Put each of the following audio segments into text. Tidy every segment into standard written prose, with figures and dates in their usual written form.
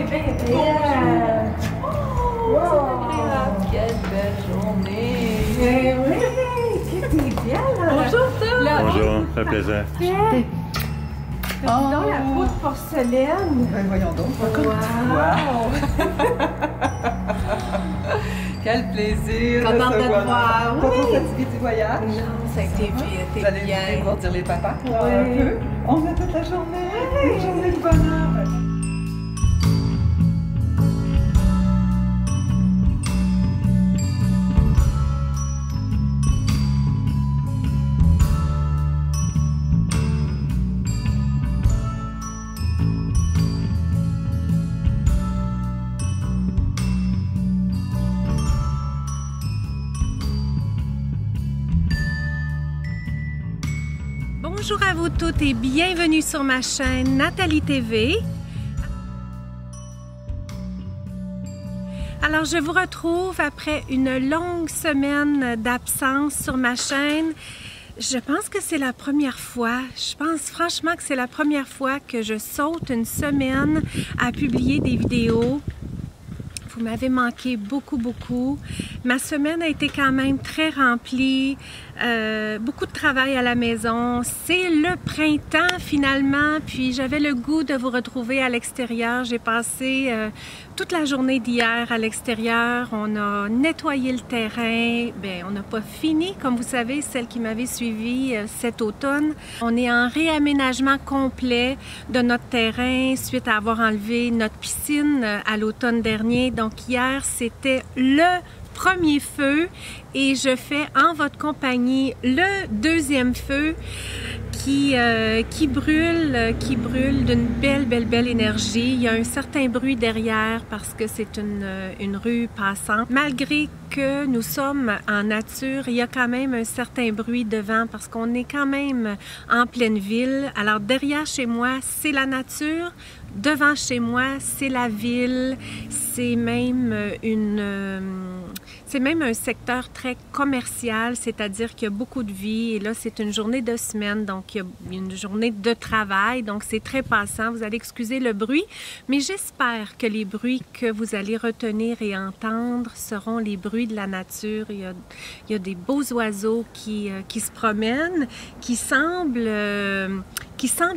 bien belle! Oh, c'est agréable! Quelle belle journée! Eh oui! Qu'est-ce que t'es bien, là! Bonjour, Tom! Bonjour, ça fait plaisir. Dans la peau de porcelaine! Ben voyons donc, pas comme Wow. toi! Quel plaisir! Contente de te voir! Pas trop Oui. fatiguée du voyage? Non, ça a été vite, Vous t'es allez bien. venir voir dire les papas pour Oui. un peu? On a toute la journée! Une journée de bonheur! Bonjour à vous toutes et bienvenue sur ma chaîne Nathalie TV. Alors je vous retrouve après une longue semaine d'absence sur ma chaîne. Je pense que c'est la première fois, je pense franchement que c'est la première fois que je saute une semaine à publier des vidéos. Vous m'avez manqué beaucoup. Ma semaine a été quand même très remplie, beaucoup de travail à la maison. C'est le printemps finalement, puis j'avais le goût de vous retrouver à l'extérieur. J'ai passé toute la journée d'hier à l'extérieur. On a nettoyé le terrain. Bien, on n'a pas fini, comme vous savez, celle qui m'avait suivi cet automne. On est en réaménagement complet de notre terrain suite à avoir enlevé notre piscine à l'automne dernier. Donc hier, c'était le premier feu et je fais en votre compagnie le deuxième feu qui brûle d'une belle énergie. Il y a un certain bruit derrière parce que c'est une rue passante. Malgré que nous sommes en nature, il y a quand même un certain bruit devant parce qu'on est quand même en pleine ville. Alors derrière chez moi, c'est la nature. Devant chez moi, c'est la ville. C'est même un secteur très commercial, c'est-à-dire qu'il y a beaucoup de vie. Et là, c'est une journée de semaine, donc il y a une journée de travail. Donc, c'est très passant. Vous allez excuser le bruit, mais j'espère que les bruits que vous allez retenir et entendre seront les bruits de la nature. Il y a des beaux oiseaux qui se promènent, qui semblent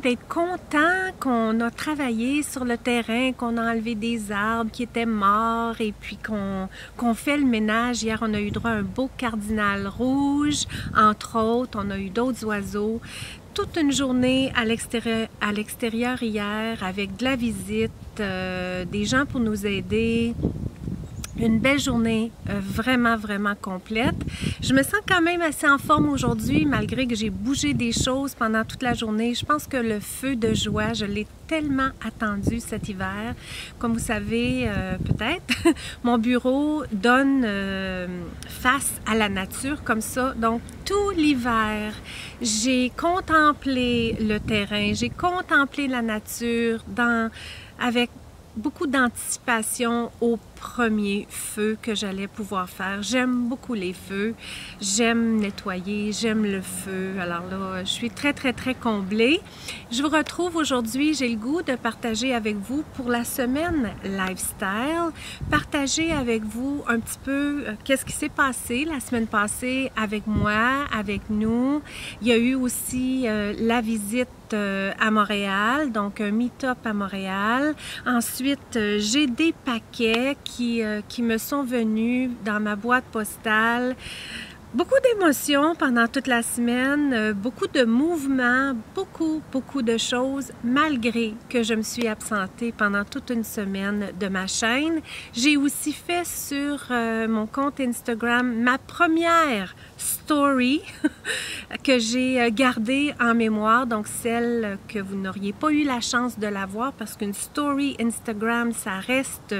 être contents qu'on a travaillé sur le terrain, qu'on a enlevé des arbres qui étaient morts et puis qu'on fait le ménage. Hier, on a eu droit à un beau cardinal rouge, entre autres. On a eu d'autres oiseaux. Toute une journée à l'extérieur hier avec de la visite, des gens pour nous aider. Une belle journée, vraiment complète. Je me sens quand même assez en forme aujourd'hui, malgré que j'ai bougé des choses pendant toute la journée. Je pense que le feu de joie, je l'ai tellement attendu cet hiver. Comme vous savez, peut-être, mon bureau donne face à la nature comme ça. Donc, tout l'hiver, j'ai contemplé le terrain, j'ai contemplé la nature avec beaucoup d'anticipation au premier feu que j'allais pouvoir faire. J'aime beaucoup les feux, j'aime nettoyer, j'aime le feu. Alors là, je suis très comblée. Je vous retrouve aujourd'hui, j'ai le goût de partager avec vous pour la semaine lifestyle, partager avec vous un petit peu qu'est-ce qui s'est passé la semaine passée avec moi, avec nous. Il y a eu aussi la visite à Montréal, donc un meet-up à Montréal. Ensuite, j'ai des paquets qui me sont venus dans ma boîte postale. Beaucoup d'émotions pendant toute la semaine, beaucoup de mouvements, beaucoup de choses, malgré que je me suis absentée pendant toute une semaine de ma chaîne. J'ai aussi fait sur mon compte Instagram ma première story que j'ai gardée en mémoire, donc celle que vous n'auriez pas eu la chance de la voir parce qu'une story Instagram, ça reste,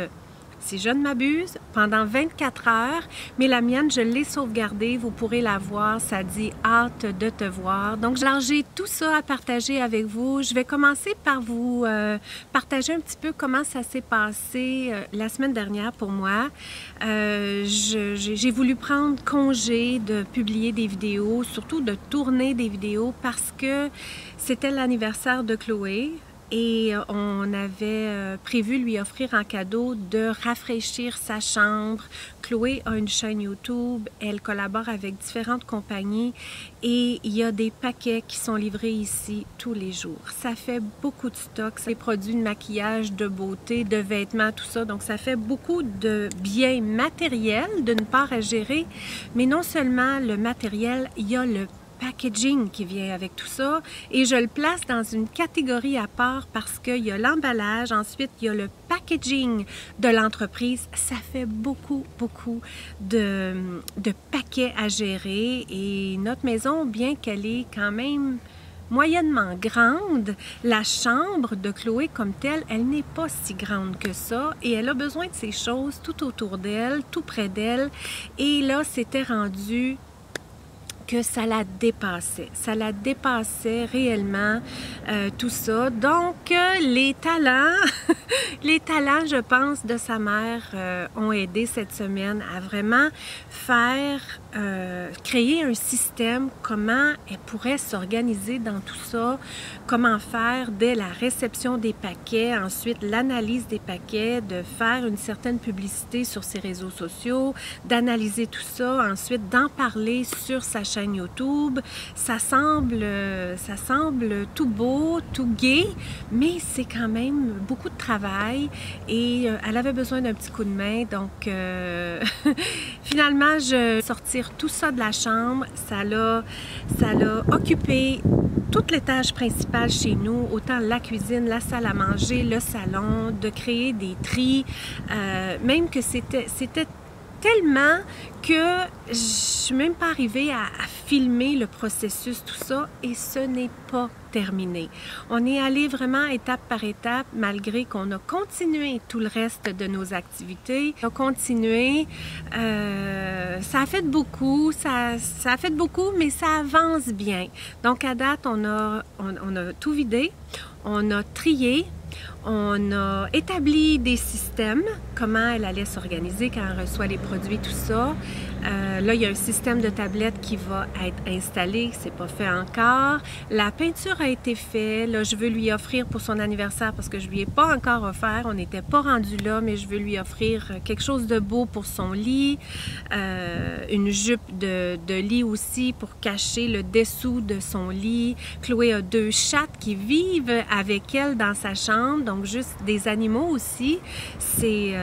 si je ne m'abuse, pendant 24 heures, mais la mienne, je l'ai sauvegardée, vous pourrez la voir, ça dit « hâte de te voir ». Donc, alors, j'ai tout ça à partager avec vous. Je vais commencer par vous partager un petit peu comment ça s'est passé la semaine dernière pour moi. J'ai voulu prendre congé de publier des vidéos, surtout de tourner des vidéos parce que c'était l'anniversaire de Chloé. et on avait prévu lui offrir en cadeau de rafraîchir sa chambre. Chloé a une chaîne YouTube, elle collabore avec différentes compagnies et il y a des paquets qui sont livrés ici tous les jours. Ça fait beaucoup de stock, c'est des produits de maquillage, de beauté, de vêtements, tout ça. Donc ça fait beaucoup de biens matériels d'une part à gérer, mais non seulement le matériel, il y a le packaging qui vient avec tout ça et je le place dans une catégorie à part parce qu'il y a l'emballage, ensuite il y a le packaging de l'entreprise. Ça fait beaucoup de paquets à gérer et notre maison, bien qu'elle est quand même moyennement grande, la chambre de Chloé comme telle, elle n'est pas si grande que ça et elle a besoin de ces choses tout autour d'elle, tout près d'elle et là c'était rendu que ça la dépassait réellement tout ça. Donc les talents, les talents, je pense, de sa mère ont aidé cette semaine à vraiment faire, créer un système, comment elle pourrait s'organiser dans tout ça, comment faire dès la réception des paquets, ensuite l'analyse des paquets, de faire une certaine publicité sur ses réseaux sociaux, d'analyser tout ça, ensuite d'en parler sur sa chaîne YouTube. Ça semble tout beau, tout gai, mais c'est quand même beaucoup de travail et elle avait besoin d'un petit coup de main. Donc, finalement, je sortir tout ça de la chambre. Ça l'a occupé toute l'étage principal chez nous, autant la cuisine, la salle à manger, le salon, de créer des tris, même que c'était tellement que je suis même pas arrivée à filmer le processus, tout ça, et ce n'est pas terminé. On est allé vraiment étape par étape, malgré qu'on a continué tout le reste de nos activités. On a continué, ça a fait beaucoup, ça a fait beaucoup, mais ça avance bien. Donc à date, on a tout vidé, on a trié, on a établi des systèmes, comment elle allait s'organiser quand elle reçoit les produits, tout ça. Là, il y a un système de tablette qui va être installé, c'est pas fait encore. La peinture a été faite. Là, je veux lui offrir pour son anniversaire parce que je lui ai pas encore offert. On n'était pas rendu là, mais je veux lui offrir quelque chose de beau pour son lit. Une jupe de lit aussi pour cacher le dessous de son lit. Chloé a 2 chattes qui vivent avec elle dans sa chambre, donc juste des animaux aussi. C'est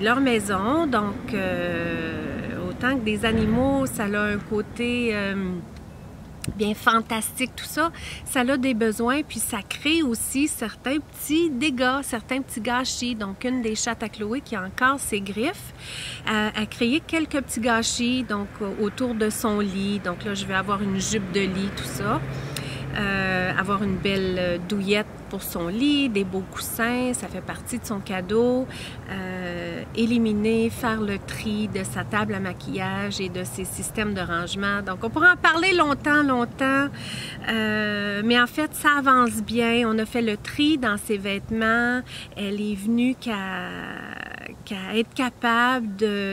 leur maison, donc autant que des animaux, ça a un côté bien fantastique, tout ça, ça a des besoins, puis ça crée aussi certains petits dégâts, certains petits gâchis. Donc, une des chattes à Chloé qui a encore ses griffes, a créé quelques petits gâchis, donc autour de son lit. Donc là, je vais avoir une jupe de lit, tout ça. Avoir une belle douillette pour son lit, des beaux coussins, ça fait partie de son cadeau. Éliminer, faire le tri de sa table à maquillage et de ses systèmes de rangement. Donc, on pourrait en parler longtemps, mais en fait, ça avance bien. On a fait le tri dans ses vêtements. Elle est venue qu'à être capable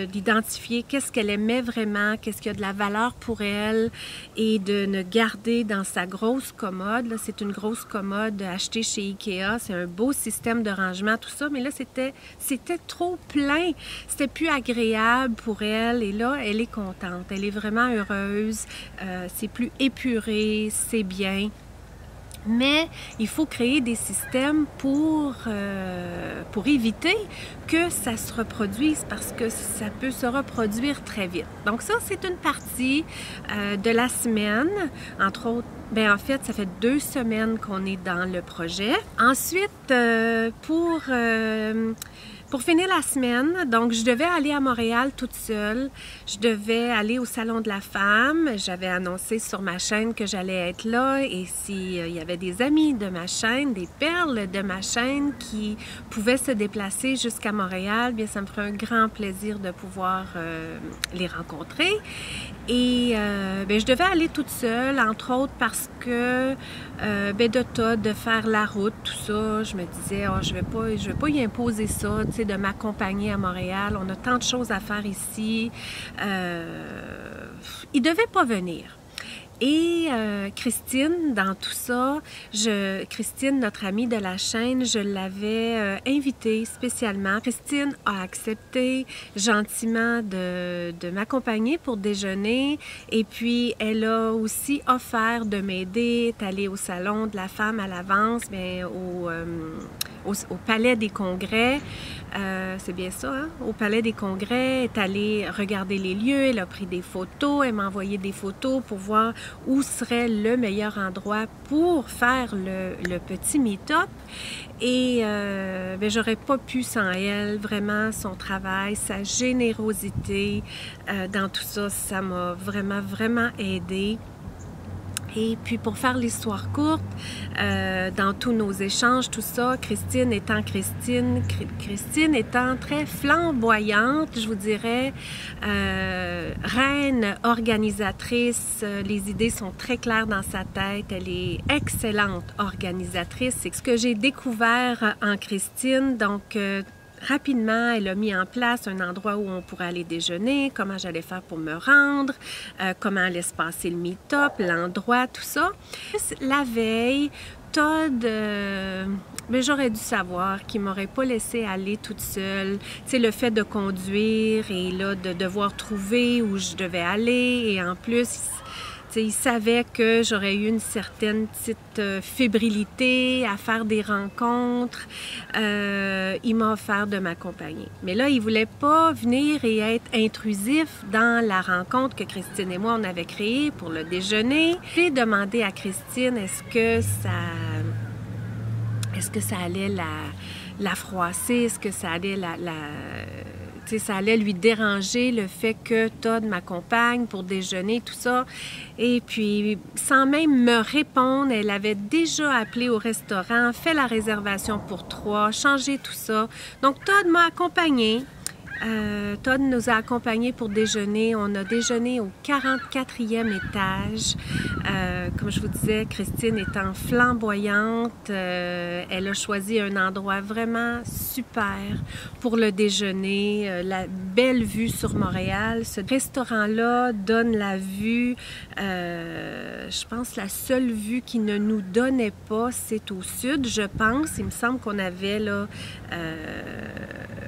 d'identifier qu'est-ce qu'elle aimait vraiment, qu'est-ce qui a de la valeur pour elle et de ne garder dans sa grosse commode. C'est une grosse commode achetée chez Ikea. C'est un beau système de rangement, tout ça. Mais là, c'était trop plein. C'était plus agréable pour elle. Et là, elle est contente. Elle est vraiment heureuse. C'est plus épuré. C'est bien. Mais il faut créer des systèmes pour éviter que ça se reproduise parce que ça peut se reproduire très vite. Donc ça, c'est une partie de la semaine. Entre autres, en fait, ça fait 2 semaines qu'on est dans le projet. Ensuite, pour finir la semaine, donc je devais aller à Montréal toute seule. Je devais aller au Salon de la Femme. J'avais annoncé sur ma chaîne que j'allais être là et s'il y avait des amis de ma chaîne, des perles de ma chaîne qui pouvaient se déplacer jusqu'à Montréal, bien ça me ferait un grand plaisir de pouvoir les rencontrer. Et je devais aller toute seule, entre autres parce que de faire la route, tout ça, je me disais, je vais pas y imposer ça, tu sais, de m'accompagner à Montréal. On a tant de choses à faire ici. Il devait pas venir. Et Christine, dans tout ça, Christine, notre amie de la chaîne, je l'avais invitée spécialement. Christine a accepté gentiment de m'accompagner pour déjeuner et puis elle a aussi offert de m'aider, est allée au Salon de la femme à l'avance, bien, au Palais des Congrès. C'est bien ça, hein? Au Palais des Congrès, est allée regarder les lieux, elle a pris des photos, elle m'a envoyé des photos pour voir où serait le meilleur endroit pour faire le petit meet-up. Et ben, j'aurais pas pu sans elle, vraiment son travail, sa générosité dans tout ça, ça m'a vraiment aidée. Et puis, pour faire l'histoire courte, dans tous nos échanges, tout ça, Christine étant très flamboyante, je vous dirais, reine organisatrice, les idées sont très claires dans sa tête, elle est excellente organisatrice. C'est ce que j'ai découvert en Christine, donc... rapidement, elle a mis en place un endroit où on pourrait aller déjeuner, comment j'allais faire pour me rendre, comment allait se passer le meet-up, l'endroit, tout ça. La veille, Todd, mais j'aurais dû savoir qu'il ne m'aurait pas laissé aller toute seule. Tu sais, le fait de conduire et là, de devoir trouver où je devais aller et en plus... il savait que j'aurais eu une certaine petite fébrilité à faire des rencontres. Il m'a offert de m'accompagner. Mais là, il ne voulait pas venir et être intrusif dans la rencontre que Christine et moi, on avait créée pour le déjeuner. J'ai demandé à Christine, est-ce que ça allait la froisser? Est-ce que ça allait ça allait lui déranger le fait que Todd m'accompagne pour déjeuner, tout ça. Et puis, sans même me répondre, elle avait déjà appelé au restaurant, fait la réservation pour 3, changé tout ça. Donc, Todd m'a accompagnée. Todd nous a accompagnés pour déjeuner. On a déjeuné au 44e étage. Comme je vous disais, Christine étant flamboyante, elle a choisi un endroit vraiment super pour le déjeuner. La belle vue sur Montréal. Ce restaurant-là donne la vue, je pense la seule vue qui ne nous donnait pas, c'est au sud, je pense. Il me semble qu'on avait là...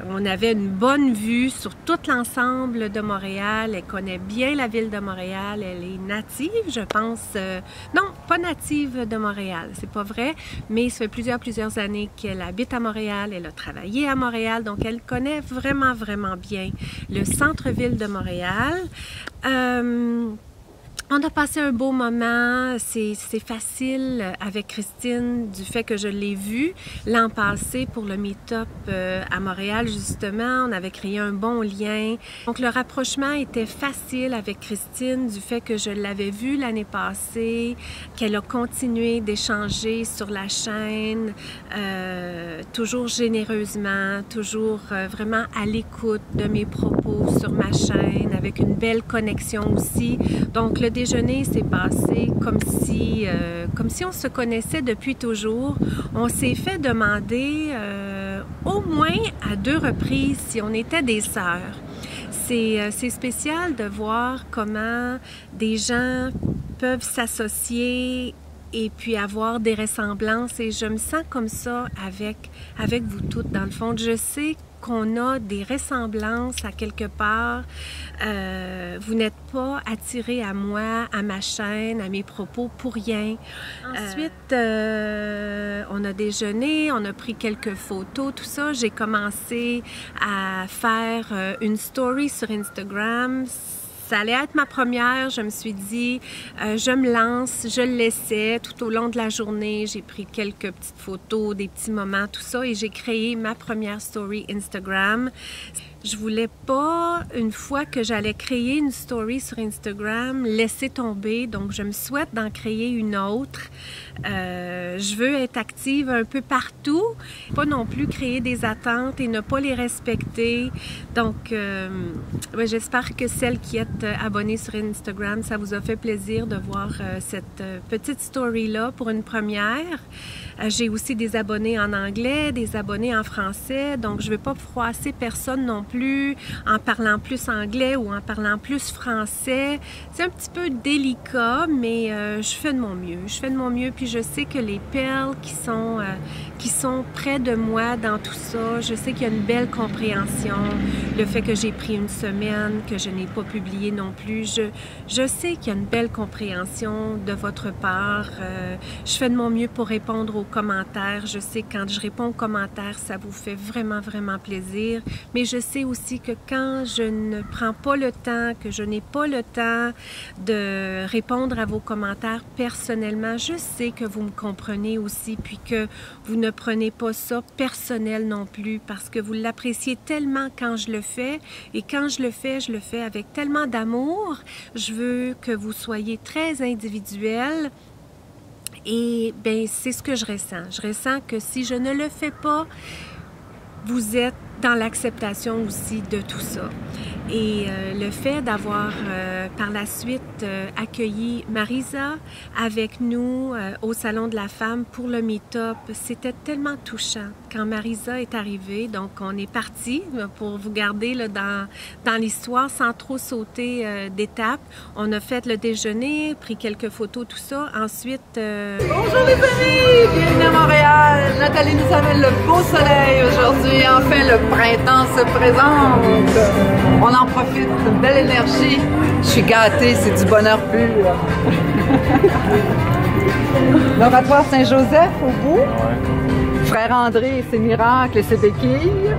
on avait une bonne vue sur tout l'ensemble de Montréal. Elle connaît bien la ville de Montréal. Elle est native, je pense. Non, pas native de Montréal, c'est pas vrai. Mais ça fait plusieurs années qu'elle habite à Montréal. Elle a travaillé à Montréal, donc elle connaît vraiment bien le centre-ville de Montréal. On a passé un beau moment, c'est facile avec Christine du fait que je l'ai vue l'an passé pour le meet-up à Montréal justement, on avait créé un bon lien. Donc le rapprochement était facile avec Christine du fait que je l'avais vue l'année passée, qu'elle a continué d'échanger sur la chaîne, toujours généreusement, toujours vraiment à l'écoute de mes propos sur ma chaîne, avec une belle connexion aussi. Donc le déjeuner s'est passé comme si on se connaissait depuis toujours. On s'est fait demander au moins à 2 reprises si on était des sœurs. C'est spécial de voir comment des gens peuvent s'associer et puis avoir des ressemblances. Et je me sens comme ça avec vous toutes. Dans le fond, je sais qu'on a des ressemblances à quelque part. Vous n'êtes pas attirés à moi, à ma chaîne, à mes propos pour rien. Ensuite, on a déjeuné, on a pris quelques photos, tout ça. J'ai commencé à faire une story sur Instagram. Ça allait être ma première, je me suis dit, je me lance, je le laissais tout au long de la journée. J'ai pris quelques petites photos, des petits moments, tout ça, et j'ai créé ma première story Instagram. Je voulais pas, une fois que j'allais créer une story sur Instagram, laisser tomber. Donc, je me souhaite d'en créer une autre. Je veux être active un peu partout, pas non plus créer des attentes et ne pas les respecter. Donc, ouais, j'espère que celles qui êtes abonnées sur Instagram, ça vous a fait plaisir de voir cette petite story-là pour une première. J'ai aussi des abonnés en anglais, des abonnés en français, donc je ne vais pas froisser personne non plus plus, en parlant plus anglais ou en parlant plus français. C'est un petit peu délicat, mais je fais de mon mieux. Je fais de mon mieux, puis je sais que les perles qui sont près de moi dans tout ça, je sais qu'il y a une belle compréhension. Le fait que j'ai pris une semaine, que je n'ai pas publié non plus, je sais qu'il y a une belle compréhension de votre part. Je fais de mon mieux pour répondre aux commentaires. Je sais que quand je réponds aux commentaires, ça vous fait vraiment, vraiment plaisir. Mais je sais aussi que quand je ne prends pas le temps, que je n'ai pas le temps de répondre à vos commentaires personnellement, je sais que vous me comprenez aussi, puis que vous ne prenez pas ça personnel non plus, parce que vous l'appréciez tellement quand je le fais, et quand je le fais avec tellement d'amour. Je veux que vous soyez très individuel. Et bien, c'est ce que je ressens. Je ressens que si je ne le fais pas, vous êtes dans l'acceptation aussi de tout ça. Et le fait d'avoir par la suite accueilli Marisa avec nous au Salon de la Femme pour le meet-up, c'était tellement touchant quand Marisa est arrivée. Donc, on est parti pour vous garder là, dans l'histoire sans trop sauter d'étapes. On a fait le déjeuner, pris quelques photos, tout ça. Ensuite... Bonjour les amis! Bienvenue à Montréal! Nathalie nous amène le beau soleil aujourd'hui. Enfin, le printemps se présente. On en profite, une belle énergie. Je suis gâtée, c'est du bonheur pur. L'oratoire Saint-Joseph au bout. Ouais. Frère André et ses miracles et ses béquilles.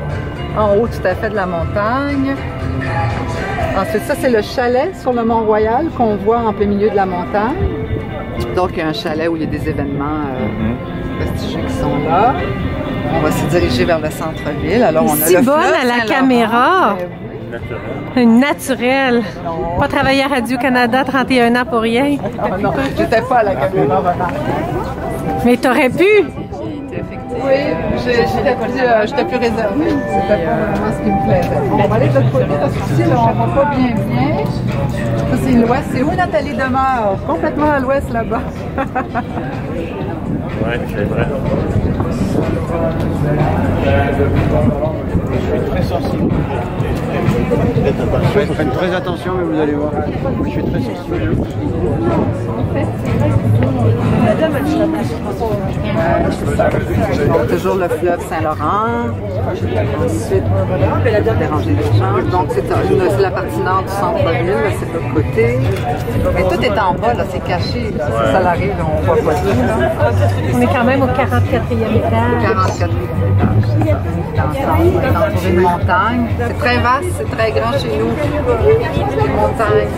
En haut tout à fait de la montagne. Ensuite, ça c'est le chalet sur le Mont-Royal qu'on voit en plein milieu de la montagne. Donc il y a un chalet où il y a des événements prestigieux qui sont là. On va se diriger vers le centre-ville. Alors on a le bonne à la caméra! Une naturelle. Pas travaillé à Radio-Canada 31 ans pour rien. Oh non, j'étais pas à la caméra. Mais t'aurais pu! Oui, j'étais plus réservée. C'était pas vraiment ce qui me plaisait. Bon, on va aller de l'autre côté parce qu'ici, là, on ne va pas bien. Ça, c'est l'ouest. C'est où Nathalie demeure? Complètement à l'ouest, là-bas. Oui, c'est vrai. Je suis très sensible. Il faut faire très attention, mais vous allez voir. Je suis très sensible. Toujours le fleuve Saint-Laurent. Ensuite, déranger les gens. Donc, c'est la partie nord du centre-ville, c'est de l'autre côté. Mais tout est en bas, là, c'est caché. Là. Ouais. Ça l'arrive, on voit pas tout. Là. On est quand même au 44e étage. 44e étage. On est entouré de montagnes. C'est très vaste, c'est très grand chez nous. Les montagnes.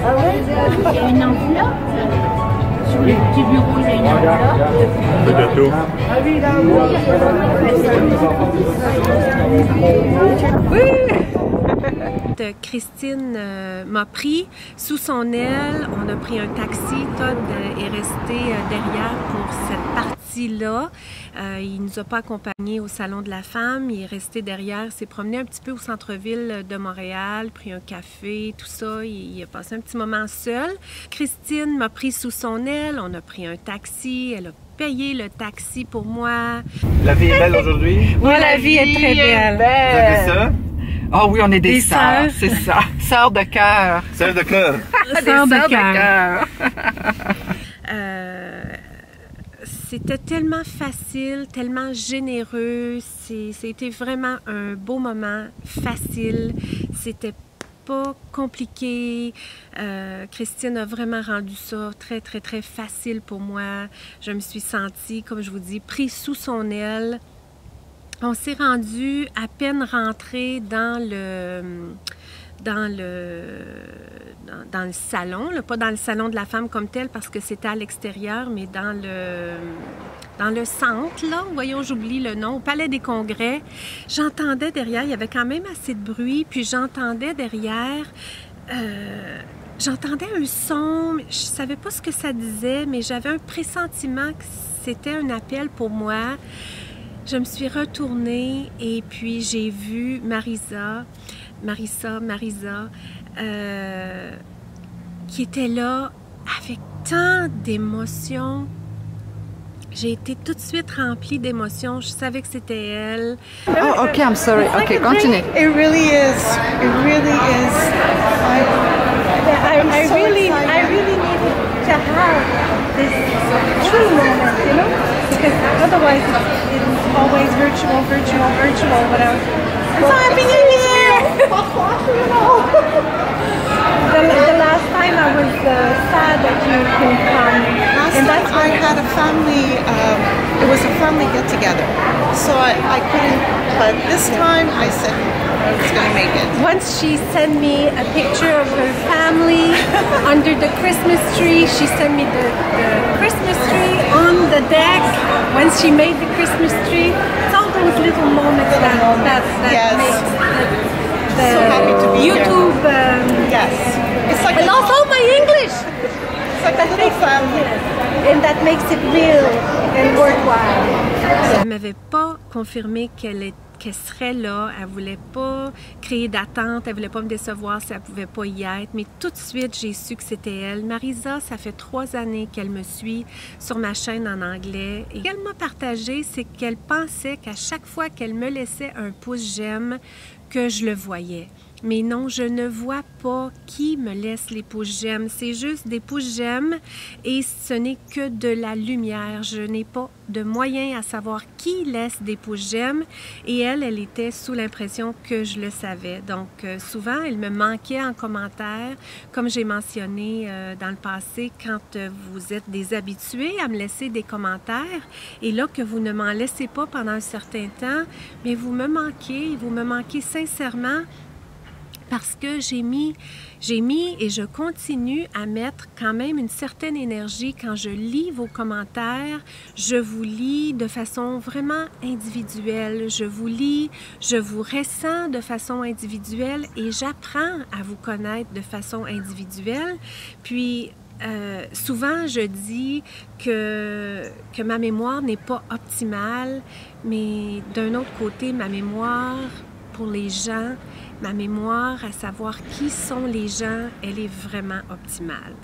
Il y a une enveloppe. Sur les petits bureaux, il y a une enveloppe. Christine m'a pris sous son aile, on a pris un taxi, Todd est resté derrière pour cette partie-là. Il nous a pas accompagnés au Salon de la Femme, il est resté derrière, s'est promené un petit peu au centre-ville de Montréal, pris un café, tout ça, il a passé un petit moment seul. Christine m'a pris sous son aile, on a pris un taxi, elle a payé le taxi pour moi. La vie est belle aujourd'hui? Oui, la vie est très belle. Vous avez ça? Ah oui, on est des sœurs, c'est ça. Sœurs de cœur. Sœurs de cœur. Sœurs de cœur. C'était tellement facile, tellement généreux. C'était vraiment un beau moment, facile. C'était pas compliqué. Christine a vraiment rendu ça très, très, très facile pour moi. Je me suis sentie, comme je vous dis, prise sous son aile. On s'est rendu à peine rentré dans le salon, là, pas dans le salon de la femme comme tel parce que c'était à l'extérieur, mais dans le centre, là, voyons, j'oublie le nom, au Palais des Congrès. J'entendais derrière, il y avait quand même assez de bruit, puis j'entendais derrière, j'entendais un son, je savais pas ce que ça disait, mais j'avais un pressentiment que c'était un appel pour moi. Je me suis retournée et puis j'ai vu Marisa, qui était là avec tant d'émotions. J'ai été tout de suite remplie d'émotions. Je savais que c'était elle. Oh, okay, I'm sorry. Okay, continue. It really is. It really is. I really needed to have this true moment, you know? Because otherwise it's always virtual. But I'm so happy New Year! The last time I was sad that you couldn't come. Last time I had a family, it was a family get-together. So I couldn't, but this time I said I was going to make it. Once she sent me a picture of her family under the Christmas tree. She sent me the Christmas tree on the deck. Once she made the Christmas tree, it's all those little moments that Yes. makes the So happy to be YouTube. Yes. It's like I lost all my English. it's like a little family. And that makes it real and worthwhile. Elle m'avait pas confirmé qu'elle serait là, elle voulait pas créer d'attente, elle voulait pas me décevoir si elle pouvait pas y être, mais tout de suite j'ai su que c'était elle. Marisa, ça fait 3 années qu'elle me suit sur ma chaîne en anglais et ce qu'elle m'a partagé, c'est qu'elle pensait qu'à chaque fois qu'elle me laissait un pouce j'aime, que je le voyais. Mais non, je ne vois pas qui me laisse les pouces j'aime. C'est juste des pouces j'aime et ce n'est que de la lumière. Je n'ai pas de moyen à savoir qui laisse des pouces j'aime et elle était sous l'impression que je le savais. Donc souvent, elle me manquait en commentaire, comme j'ai mentionné dans le passé, quand vous êtes des habitués à me laisser des commentaires et là que vous ne m'en laissez pas pendant un certain temps, mais vous me manquez sincèrement. Parce que j'ai mis et je continue à mettre quand même une certaine énergie quand je lis vos commentaires. Je vous lis de façon vraiment individuelle. Je vous lis, je vous ressens de façon individuelle et j'apprends à vous connaître de façon individuelle. Puis, souvent, je dis que ma mémoire n'est pas optimale, mais d'un autre côté, ma mémoire pour les gens, ma mémoire à savoir qui sont les gens, elle est vraiment optimale.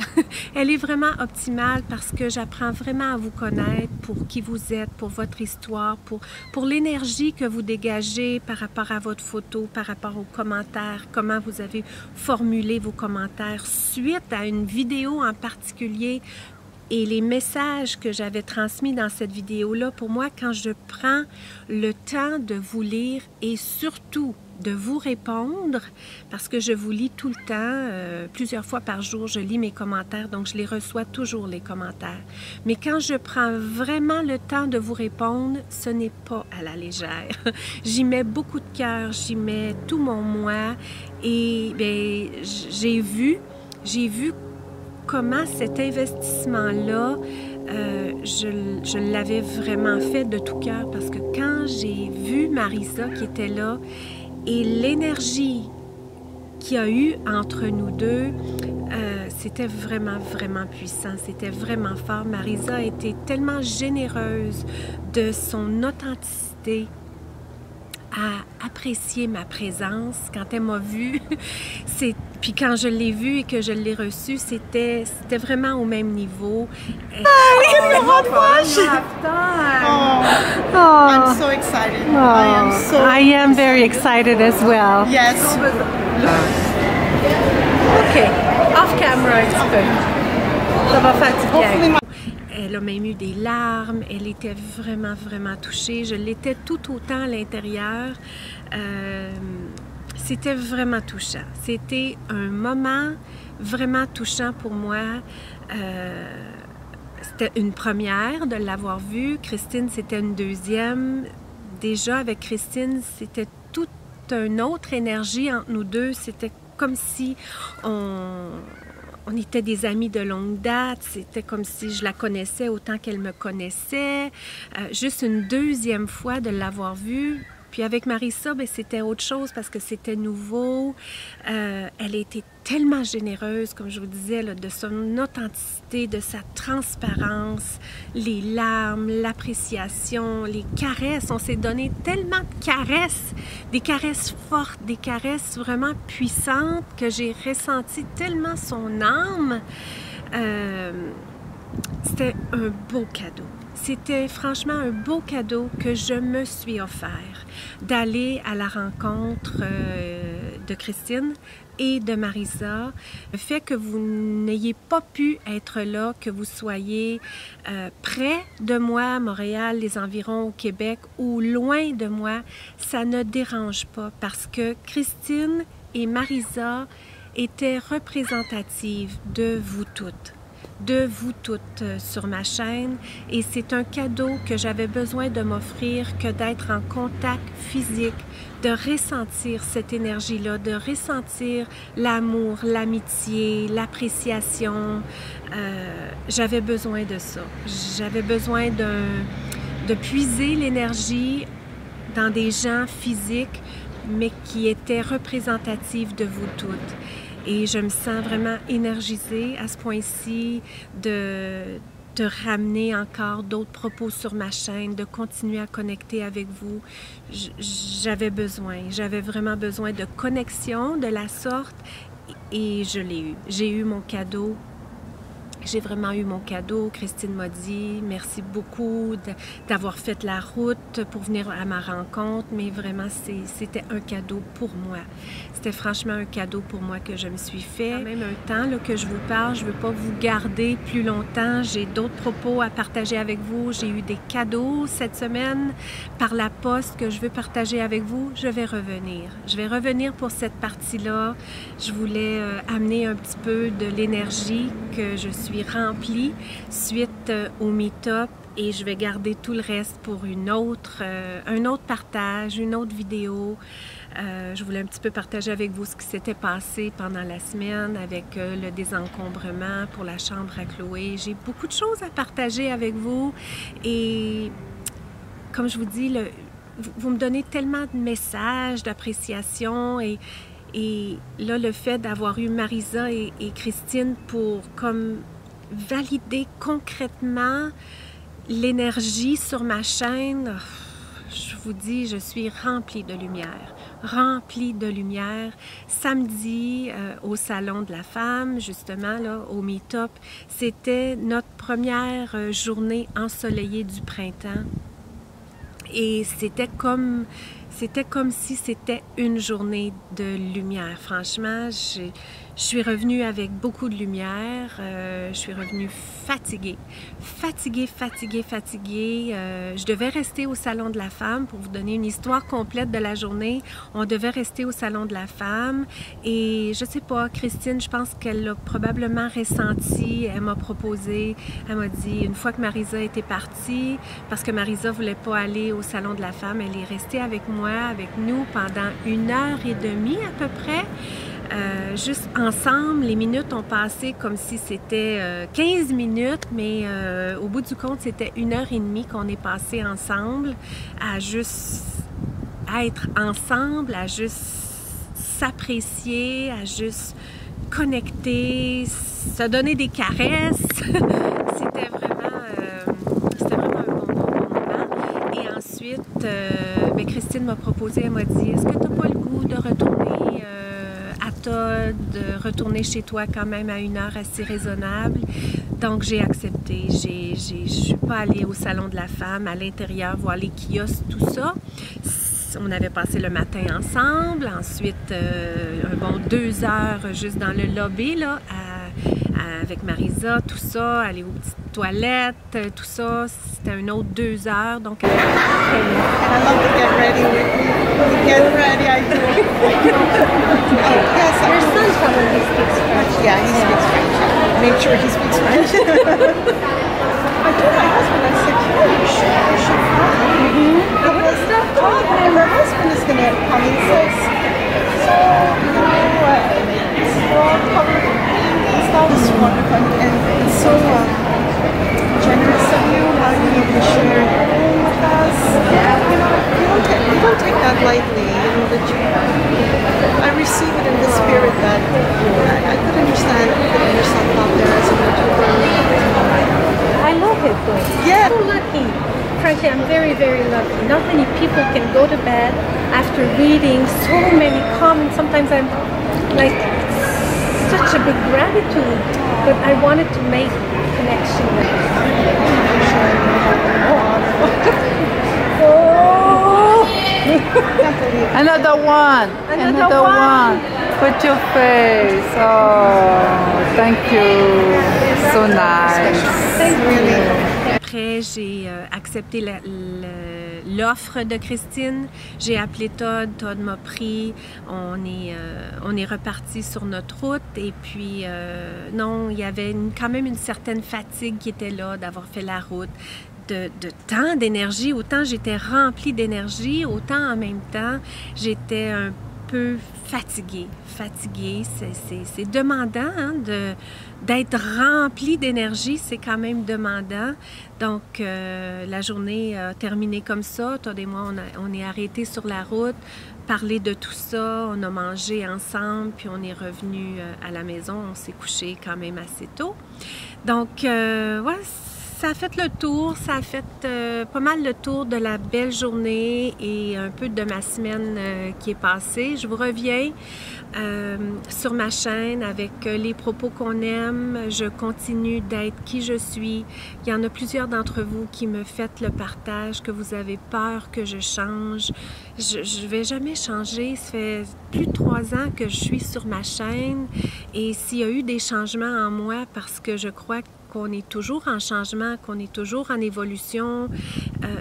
Elle est vraiment optimale parce que j'apprends vraiment à vous connaître pour qui vous êtes, pour votre histoire, pour l'énergie que vous dégagez par rapport à votre photo, par rapport aux commentaires, comment vous avez formulé vos commentaires suite à une vidéo en particulier. Et les messages que j'avais transmis dans cette vidéo-là, pour moi, quand je prends le temps de vous lire et surtout de vous répondre, parce que je vous lis tout le temps, plusieurs fois par jour, je lis mes commentaires, donc je les reçois toujours, les commentaires. Mais quand je prends vraiment le temps de vous répondre, ce n'est pas à la légère. J'y mets beaucoup de cœur, j'y mets tout mon moi et bien, j'ai vu comment cet investissement-là, je l'avais vraiment fait de tout cœur parce que quand j'ai vu Marisa qui était là et l'énergie qu'il y a eu entre nous deux, c'était vraiment, vraiment puissant, c'était vraiment fort. Marisa a été tellement généreuse de son authenticité à apprécier ma présence quand elle m'a vue. Puis quand je l'ai vue et que je l'ai reçue, c'était vraiment au même niveau. I'm so excited. I am very excited as well. Yes. OK. Off camera un petit peu. Ça va faire du bien. Elle a même eu des larmes, elle était vraiment, vraiment touchée. Je l'étais tout autant à l'intérieur. C'était vraiment touchant. C'était un moment vraiment touchant pour moi. C'était une première de l'avoir vue. Christine, c'était une deuxième. Déjà, avec Christine, c'était toute une autre énergie entre nous deux. C'était comme si on était des amis de longue date, c'était comme si je la connaissais autant qu'elle me connaissait. Juste une deuxième fois de l'avoir vue. Puis avec Marisa, c'était autre chose parce que c'était nouveau. Elle était tellement généreuse, comme je vous disais, là, de son authenticité, de sa transparence, les larmes, l'appréciation, les caresses. On s'est donné tellement de caresses, des caresses fortes, des caresses vraiment puissantes que j'ai ressenti tellement son âme. C'était un beau cadeau. C'était franchement un beau cadeau que je me suis offert, d'aller à la rencontre de Christine et de Marisa. Le fait que vous n'ayez pas pu être là, que vous soyez près de moi, à Montréal, les environs, au Québec, ou loin de moi, ça ne dérange pas parce que Christine et Marisa étaient représentatives de vous toutes. Sur ma chaîne, et c'est un cadeau que j'avais besoin de m'offrir, que d'être en contact physique, de ressentir cette énergie-là, de ressentir l'amour, l'amitié, l'appréciation. J'avais besoin de ça. J'avais besoin de puiser l'énergie dans des gens physiques, mais qui étaient représentatifs de vous toutes. Et je me sens vraiment énergisée à ce point-ci de ramener encore d'autres propos sur ma chaîne, de continuer à connecter avec vous. J'avais vraiment besoin de connexion de la sorte et je l'ai eu. J'ai eu mon cadeau. J'ai vraiment eu mon cadeau. Christine m'a dit merci beaucoup d'avoir fait la route pour venir à ma rencontre, mais vraiment c'était un cadeau pour moi. C'était franchement un cadeau pour moi que je me suis fait. Quand même un temps là, que je vous parle, je ne veux pas vous garder plus longtemps. J'ai d'autres propos à partager avec vous. J'ai eu des cadeaux cette semaine par la poste que je veux partager avec vous. Je vais revenir. Je vais revenir pour cette partie-là. Je voulais amener un petit peu de l'énergie que je suis remplie suite au meet-up et je vais garder tout le reste pour un autre partage, une autre vidéo. Je voulais un petit peu partager avec vous ce qui s'était passé pendant la semaine avec le désencombrement pour la chambre à Chloé. J'ai beaucoup de choses à partager avec vous et comme je vous dis, vous me donnez tellement de messages d'appréciation et là, le fait d'avoir eu Marisa et Christine pour comme valider concrètement l'énergie sur ma chaîne, je vous dis, je suis remplie de lumière. Remplie de lumière. Samedi, au Salon de la Femme, justement, là, au meet-up, c'était notre première journée ensoleillée du printemps. Et c'était comme si c'était une journée de lumière. Franchement, je suis revenue avec beaucoup de lumière. Je suis revenue fatiguée. Je devais rester au Salon de la Femme pour vous donner une histoire complète de la journée. On devait rester au Salon de la Femme. Et je sais pas, Christine, je pense qu'elle l'a probablement ressenti. Elle m'a proposé, elle m'a dit, une fois que Marisa était partie, parce que Marisa voulait pas aller au Salon de la Femme, elle est restée avec moi, avec nous pendant 1h30 à peu près. Juste ensemble, les minutes ont passé comme si c'était 15 minutes, mais au bout du compte, c'était 1h30 qu'on est passé ensemble à juste être ensemble, à juste s'apprécier, à juste connecter, se donner des caresses. C'était vraiment un bon moment. Et ensuite, Christine m'a proposé, elle m'a dit, est-ce que tu n'as pas le goût de retourner de retourner chez toi quand même à une heure assez raisonnable. Donc, j'ai accepté. Je ne suis pas allée au Salon de la Femme, à l'intérieur, voir les kiosques, tout ça. On avait passé le matin ensemble. Ensuite, un bon 2 heures juste dans le lobby, là, avec Marisa, tout ça, aller aux petites toilettes, tout ça. C'était un autre 2 heures. Donc, I love to get ready with you. Get ready, I do. Oh, yes, Your son probably speaks French. yeah, he speaks French. Make sure he speaks French. I told my husband, I said, you should fly. Her husband is going to come and says, so, it's all covered. That was wonderful and it's so generous of you how you even share your home with us. You don't take that lightly. I receive it in the spirit that I could understand putting yourself out there as a YouTuber. I love it though. Yeah. I'm so lucky. Frankly, I'm very, very lucky. Not many people can go to bed after reading so many comments. Sometimes I'm like, such a big gratitude, but I wanted to make connection with you. Another one. Another one. Put your face. Oh, thank you. So nice. Après, j'ai accepté l'offre de Christine. J'ai appelé Todd. Todd m'a pris. On est reparti sur notre route. Et puis, non, il y avait quand même une certaine fatigue qui était là d'avoir fait la route. De temps, d'énergie. Autant j'étais remplie d'énergie, autant en même temps, j'étais un peu fatiguée. C'est demandant hein, d'être remplie d'énergie, c'est quand même demandant. Donc, la journée a terminé comme ça. Todd et moi, on est arrêtés sur la route, parlé de tout ça, on a mangé ensemble, puis on est revenu à la maison. On s'est couché quand même assez tôt. Donc, ouais, ça a fait le tour, ça a fait pas mal le tour de la belle journée et un peu de ma semaine qui est passée. Je vous reviens sur ma chaîne avec les propos qu'on aime. Je continue d'être qui je suis. Il y en a plusieurs d'entre vous qui me faites le partage, que vous avez peur que je change. Je vais jamais changer. Ça fait plus de 3 ans que je suis sur ma chaîne et s'il y a eu des changements en moi parce que je crois qu'on est toujours en changement, qu'on est toujours en évolution,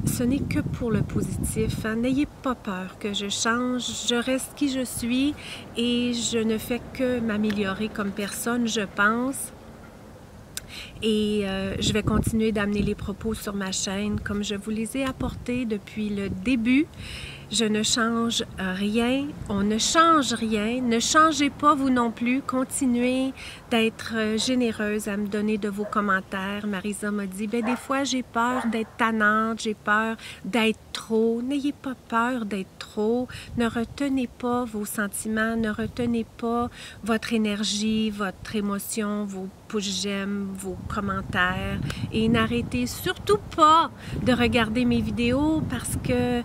ce n'est que pour le positif. Hein. N'ayez pas peur que je change, je reste qui je suis et je ne fais que m'améliorer comme personne, je pense. Et je vais continuer d'amener les propos sur ma chaîne comme je vous les ai apportés depuis le début. Je ne change rien, on ne change rien, ne changez pas vous non plus, continuez d'être généreuse à me donner de vos commentaires. Marisa m'a dit, ben des fois j'ai peur d'être tannante, j'ai peur d'être trop. N'ayez pas peur d'être trop, ne retenez pas vos sentiments, ne retenez pas votre énergie, votre émotion, vos pouces j'aime, vos commentaires et n'arrêtez surtout pas de regarder mes vidéos parce que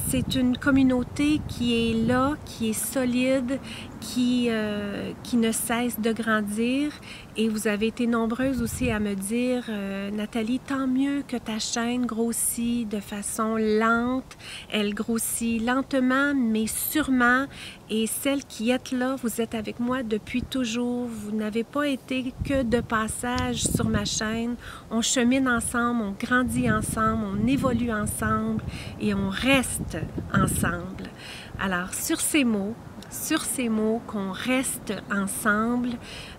c'est une communauté qui est là, qui est solide, qui ne cesse de grandir et vous avez été nombreuses aussi à me dire Nathalie, tant mieux que ta chaîne grossit de façon lente, elle grossit lentement mais sûrement et celles qui êtes là, vous êtes avec moi depuis toujours, vous n'avez pas été que de passage sur ma chaîne, on chemine ensemble, on grandit ensemble, on évolue ensemble et on reste ensemble. Alors sur ces mots qu'on reste ensemble,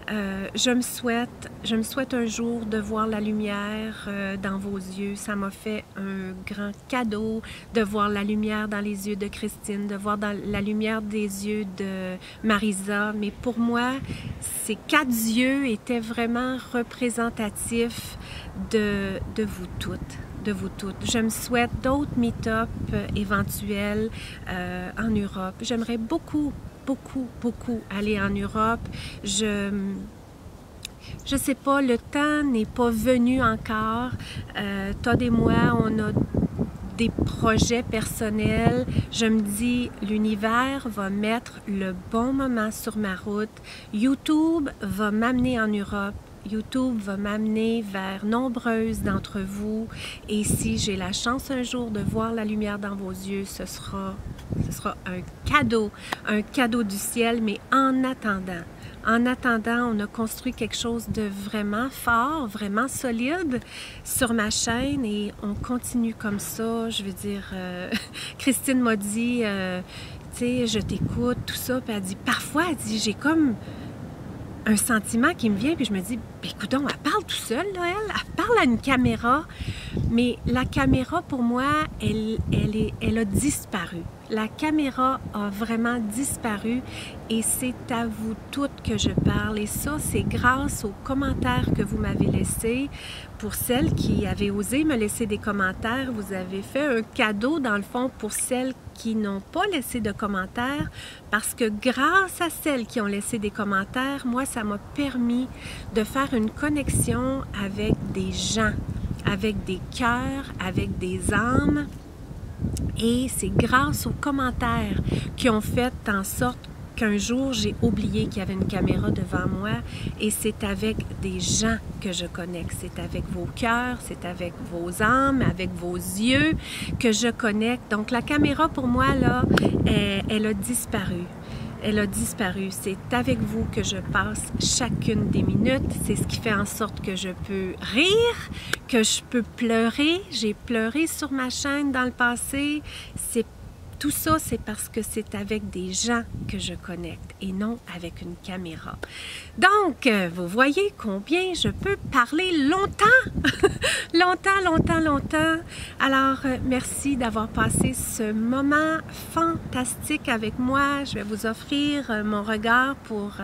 je me souhaite un jour de voir la lumière dans vos yeux. Ça m'a fait un grand cadeau de voir la lumière dans les yeux de Christine, de voir dans la lumière des yeux de Marisa. Mais pour moi, ces 4 yeux étaient vraiment représentatifs de vous toutes. De vous toutes. Je me souhaite d'autres meet-up éventuels en Europe. J'aimerais beaucoup aller en Europe. Je sais pas, le temps n'est pas venu encore. Todd et moi, on a des projets personnels. Je me dis, l'univers va mettre le bon moment sur ma route. YouTube va m'amener en Europe. YouTube va m'amener vers nombreuses d'entre vous et si j'ai la chance un jour de voir la lumière dans vos yeux, ce sera un cadeau du ciel, mais en attendant, on a construit quelque chose de vraiment fort, vraiment solide sur ma chaîne et on continue comme ça. Je veux dire, Christine m'a dit, tu sais, je t'écoute, tout ça, puis elle dit, parfois, elle dit, j'ai comme un sentiment qui me vient, puis je me dis, ben, écoutons, elle parle tout seule, là, elle parle à une caméra, mais la caméra, pour moi, elle a disparu. La caméra a vraiment disparu et c'est à vous toutes que je parle. Et ça, c'est grâce aux commentaires que vous m'avez laissés. Pour celles qui avaient osé me laisser des commentaires, vous avez fait un cadeau, dans le fond, pour celles qui n'ont pas laissé de commentaires, parce que grâce à celles qui ont laissé des commentaires, moi, ça m'a permis de faire une connexion avec des gens, avec des cœurs, avec des âmes. Et c'est grâce aux commentaires qui ont fait en sorte qu'un jour, j'ai oublié qu'il y avait une caméra devant moi et c'est avec des gens que je connecte. C'est avec vos cœurs, c'est avec vos âmes, avec vos yeux que je connecte. Donc, la caméra, pour moi, là, elle a disparu. Elle a disparu. C'est avec vous que je passe chacune des minutes. C'est ce qui fait en sorte que je peux rire, que je peux pleurer. J'ai pleuré sur ma chaîne dans le passé. Tout ça, c'est parce que c'est avec des gens que je connecte et non avec une caméra. Donc, vous voyez combien je peux parler longtemps, longtemps. Alors, merci d'avoir passé ce moment fantastique avec moi. Je vais vous offrir mon regard pour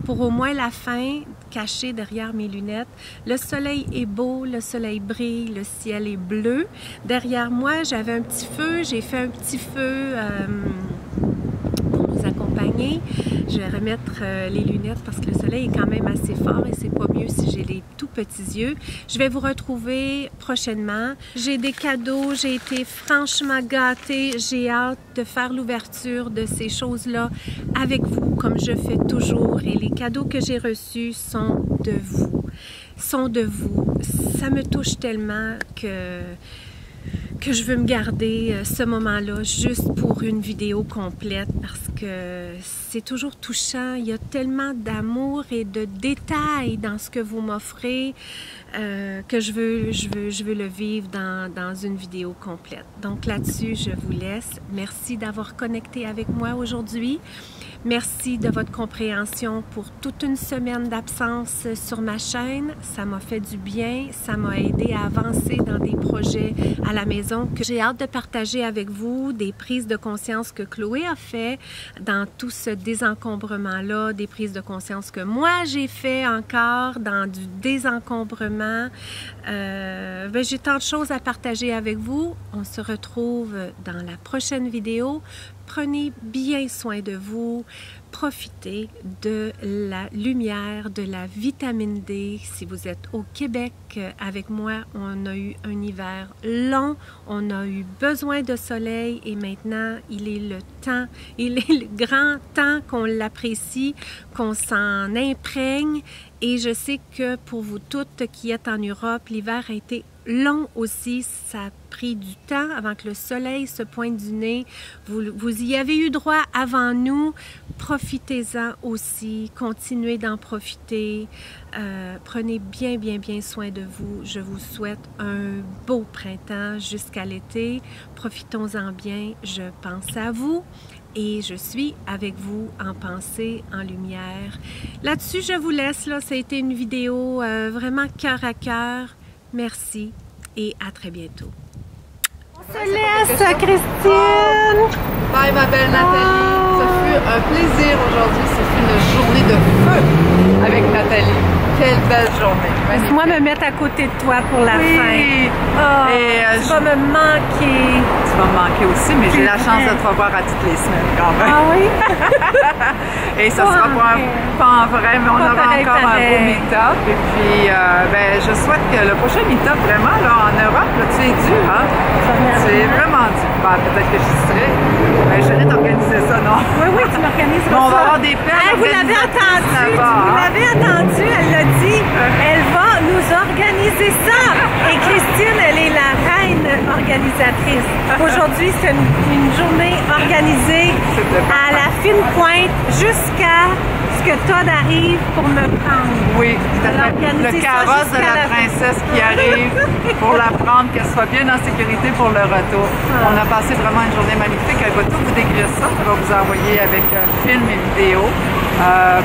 au moins la fin, caché derrière mes lunettes. Le soleil est beau, le soleil brille, le ciel est bleu. Derrière moi, j'avais un petit feu, j'ai fait un petit feu pour nous accompagner. Je vais remettre les lunettes parce que le soleil est quand même assez fort et c'est pas mieux si j'ai les tout petits yeux. Je vais vous retrouver prochainement. J'ai des cadeaux, j'ai été franchement gâtée. J'ai hâte de faire l'ouverture de ces choses-là avec vous, comme je fais toujours. Et les cadeaux que j'ai reçus sont de vous. Ça me touche tellement que je veux me garder ce moment-là juste pour une vidéo complète parce que c'est toujours touchant. Il y a tellement d'amour et de détails dans ce que vous m'offrez que je veux le vivre dans une vidéo complète. Donc là-dessus, je vous laisse. Merci d'avoir connecté avec moi aujourd'hui. Merci de votre compréhension pour toute une semaine d'absence sur ma chaîne. Ça m'a fait du bien, ça m'a aidé à avancer dans des projets à la maison que j'ai hâte de partager avec vous, des prises de conscience que Chloé a fait dans tout ce désencombrement-là, des prises de conscience que moi j'ai fait encore dans du désencombrement. J'ai tant de choses à partager avec vous. On se retrouve dans la prochaine vidéo. Prenez bien soin de vous, profitez de la lumière, de la vitamine D. Si vous êtes au Québec avec moi, on a eu un hiver long, on a eu besoin de soleil et maintenant il est le temps, il est le grand temps qu'on l'apprécie, qu'on s'en imprègne et je sais que pour vous toutes qui êtes en Europe, l'hiver a été long aussi, ça a pris du temps avant que le soleil se pointe du nez. Vous y avez eu droit avant nous. Profitez-en aussi. Continuez d'en profiter. Prenez bien soin de vous. Je vous souhaite un beau printemps jusqu'à l'été. Profitons-en bien. Je pense à vous. Et je suis avec vous en pensée, en lumière. Là-dessus, je vous laisse. Là, ça a été une vidéo vraiment cœur à cœur. Merci et à très bientôt. On se laisse, Christine! Bye, ma belle Nathalie! Ça fut un plaisir aujourd'hui. Ça fut une journée de feu avec Nathalie. Quelle belle journée! Laisse-moi me mettre à côté de toi pour la fin. Oh, et tu vas me manquer. Tu vas me manquer aussi, mais j'ai la chance de te revoir à toutes les semaines quand même. Ah oui? Et ça sera pas en vrai, mais on aura encore un beau meet-up. Et puis, je souhaite que le prochain meet-up, vraiment, là, en Europe, là, tu es dû, hein? Tu es vraiment dû. Peut-être que j'y serai. Mais je vais t'organiser ça, non? Oui, tu m'organises ça. On va avoir des perles. Vous l'avez entendu, elle l'a dit. Elle va nous organiser ça. Et Christine, elle est la reine organisatrice. Aujourd'hui, c'est une journée organisée à la fine pointe jusqu'à ce que Todd arrive pour me prendre. Oui, le carrosse de la princesse qui arrive pour la prendre, qu'elle soit bien en sécurité pour le retour. On a passé vraiment une journée magnifique. Elle va tout vous décrire ça. Elle va vous envoyer avec film et vidéo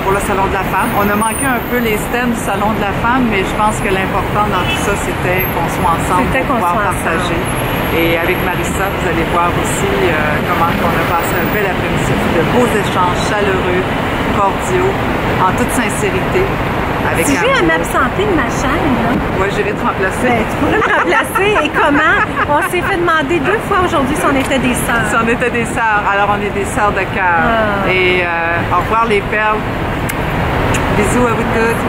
pour le Salon de la Femme. On a manqué un peu les stands du Salon de la Femme, mais je pense que l'important dans tout ça, c'était qu'on soit ensemble pour pouvoir partager. Et avec Marissa, vous allez voir aussi comment on a passé un bel après-midi, de beaux échanges chaleureux, cordiaux, en toute sincérité. Avec tu viens à m'absenter de ma chaîne, là? Oui, j'irai te remplacer. Tu pourrais me remplacer. Et comment? On s'est fait demander 2 fois aujourd'hui si on était des sœurs. Si on était des sœurs. Alors, on est des sœurs de cœur. Et au revoir les perles. Bisous à vous toutes.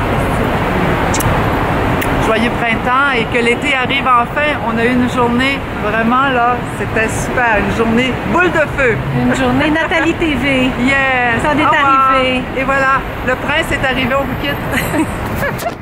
joyeux printemps et que l'été arrive enfin. On a eu une journée vraiment là, c'était super, une journée boule de feu. Une journée Nathalie TV. Yes! Ça en est Au revoir. arrivé. Et voilà, le prince est arrivé au bouquet.